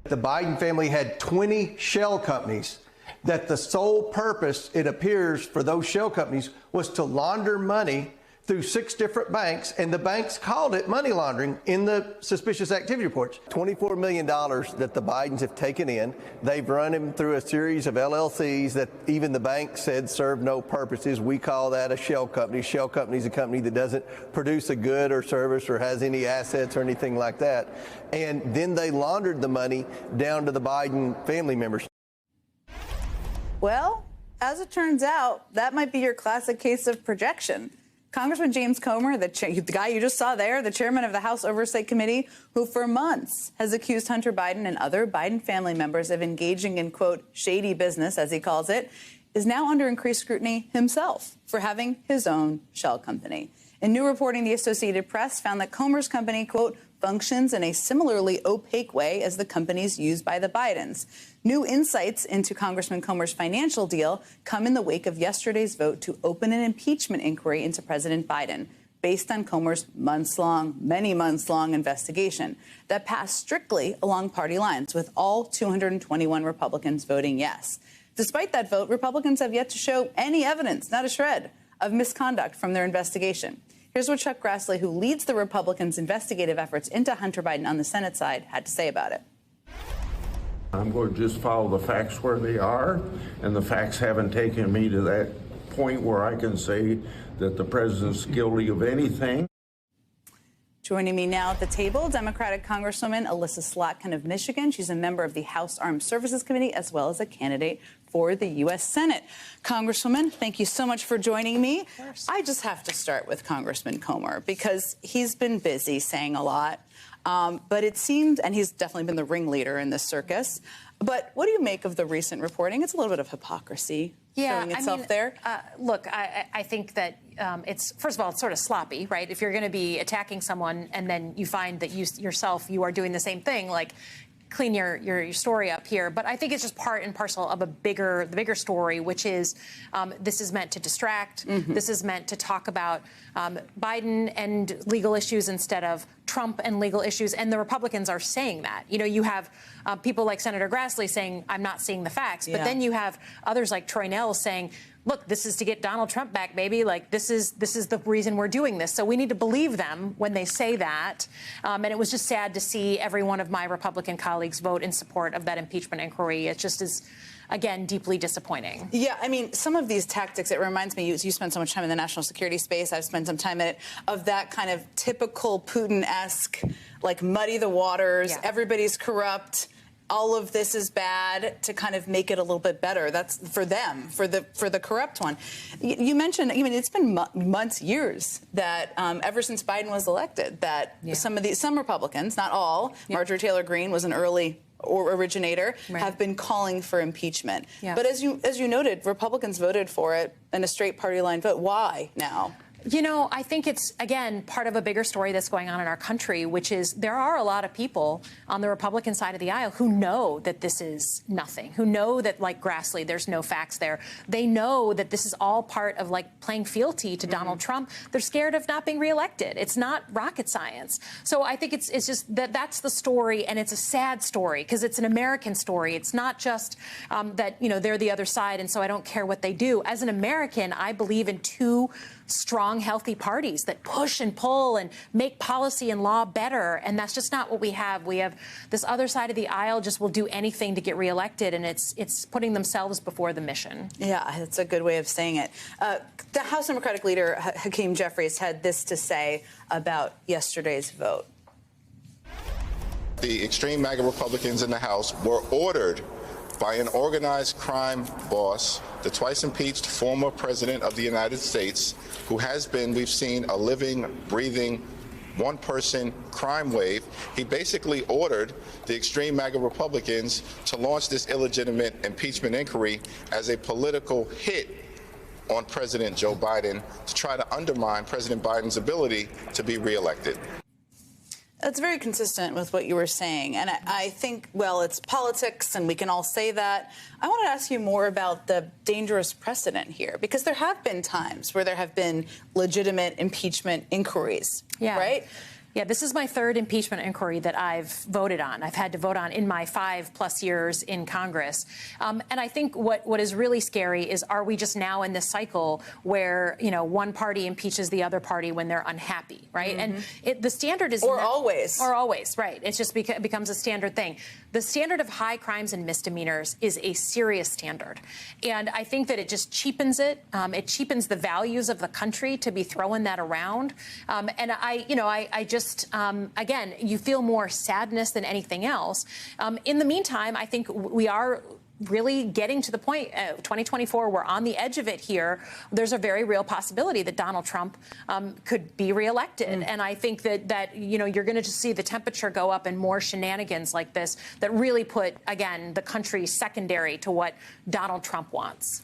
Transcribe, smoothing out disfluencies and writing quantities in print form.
The Biden family had 20 shell companies that the sole purpose, it appears, for those shell companies was to launder money through 6 different banks, and the banks called it money laundering in the suspicious activity reports. $24 million that the Bidens have taken in. They've run him through a series of LLCs that even the bank said serve no purposes. We call that a shell company. Shell company is a company that doesn't produce a good or service or has any assets or anything like that. And then they laundered the money down to the Biden family members. Well, as it turns out, that might be your classic case of projection. Congressman James Comer, the guy you just saw there, the chairman of the House Oversight Committee, who for months has accused Hunter Biden and other Biden family members of engaging in, quote, shady business, as he calls it, is now under increased scrutiny himself for having his own shell company. In new reporting, the Associated Press found that Comer's company, quote, functions in a similarly opaque way as the companies used by the Bidens. New insights into Congressman Comer's financial deal come in the wake of yesterday's vote to open an impeachment inquiry into President Biden, based on Comer's many months long investigation that passed strictly along party lines, with all 221 Republicans voting yes. Despite that vote, Republicans have yet to show any evidence, not a shred, of misconduct from their investigation. Here's what Chuck Grassley, who leads the Republicans' investigative efforts into Hunter Biden on the Senate side, had to say about it. I'm going to just follow the facts where they are, and the facts haven't taken me to that point where I can say that the president's guilty of anything. Joining me now at the table, Democratic Congresswoman Elissa Slotkin of Michigan. She's a member of the House Armed Services Committee, as well as a candidate for the U.S. Senate. Congresswoman, thank you so much for joining me. Of course. I just have to start with Congressman Comer, because he's been busy saying a lot. But it seemed, and he's definitely been the ringleader in this circus. But what do you make of the recent reporting? It's a little bit of hypocrisy showing itself there. Look, I think that it's, first of all, it's sort of sloppy, right? If you're going to be attacking someone and then you find that you are doing the same thing, like, clean your story up here. But I think it's just part and parcel of the bigger story, which is this is meant to distract. Mm-hmm. This is meant to talk about Biden and legal issues instead of Trump and legal issues. And the Republicans are saying that. You know, you have people like Senator Grassley saying, I'm not seeing the facts. But then you have others like Troy Nehls saying, look, this is to get Donald Trump back, baby. Like, this is the reason we're doing this. So we need to believe them when they say that. And it was just sad to see every one of my Republican colleagues vote in support of that impeachment inquiry. It just is, again, deeply disappointing. Yeah, I mean, some of these tactics, it reminds me, you spend so much time in the national security space, I've spent some time in it, of that kind of typical Putin-esque, like, muddy the waters, everybody's corrupt, all of this is bad, to kind of make it a little bit better. That's for them, for the corrupt one. You mentioned, I mean, it's been months, years, that ever since Biden was elected, that some Republicans, not all, Marjorie Taylor Greene was an early originator, have been calling for impeachment. But as you noted, Republicans voted for it in a straight party line vote. Why now? You know, I think it's, again, part of a bigger story that's going on in our country, which is there are a lot of people on the Republican side of the aisle who know that this is nothing, who know that, like Grassley, there's no facts there. They know that this is all part of, like, playing fealty to Donald Trump. They're scared of not being reelected. It's not rocket science. So I think it's just that's the story, and it's a sad story because it's an American story. It's not just that, you know, they're the other side, and so I don't care what they do. As an American, I believe in two strong, healthy parties that push and pull and make policy and law better. And that's just not what we have. We have this other side of the aisle just will do anything to get reelected, and it's putting themselves before the mission. Yeah, that's a good way of saying it. The House Democratic leader, Hakeem Jeffries, had this to say about yesterday's vote. The extreme MAGA Republicans in the House were ordered by an organized crime boss, the twice impeached former president of the United States, who has been, we've seen, a living, breathing, one-person crime wave. He basically ordered the extreme MAGA Republicans to launch this illegitimate impeachment inquiry as a political hit on President Joe Biden to try to undermine President Biden's ability to be reelected. That's very consistent with what you were saying. And I think, well, it's politics, and we can all say that. I want to ask you more about the dangerous precedent here, because there have been times where there have been legitimate impeachment inquiries, right? Yeah, this is my third impeachment inquiry that I've voted on. I've had to vote on in my 5+ years in Congress. And I think what is really scary is, are we just now in this cycle where, one party impeaches the other party when they're unhappy, right? And the standard is... always. Or always, right. It just becomes a standard thing. The standard of high crimes and misdemeanors is a serious standard. And I think that it just cheapens it. It cheapens the values of the country to be throwing that around. And I just, again, you feel more sadness than anything else. In the meantime, I think we are really getting to the point, 2024, we're on the edge of it here. There's a very real possibility that Donald Trump could be reelected. And I think that you're going to just see the temperature go up and more shenanigans like this that really put, again, the country secondary to what Donald Trump wants.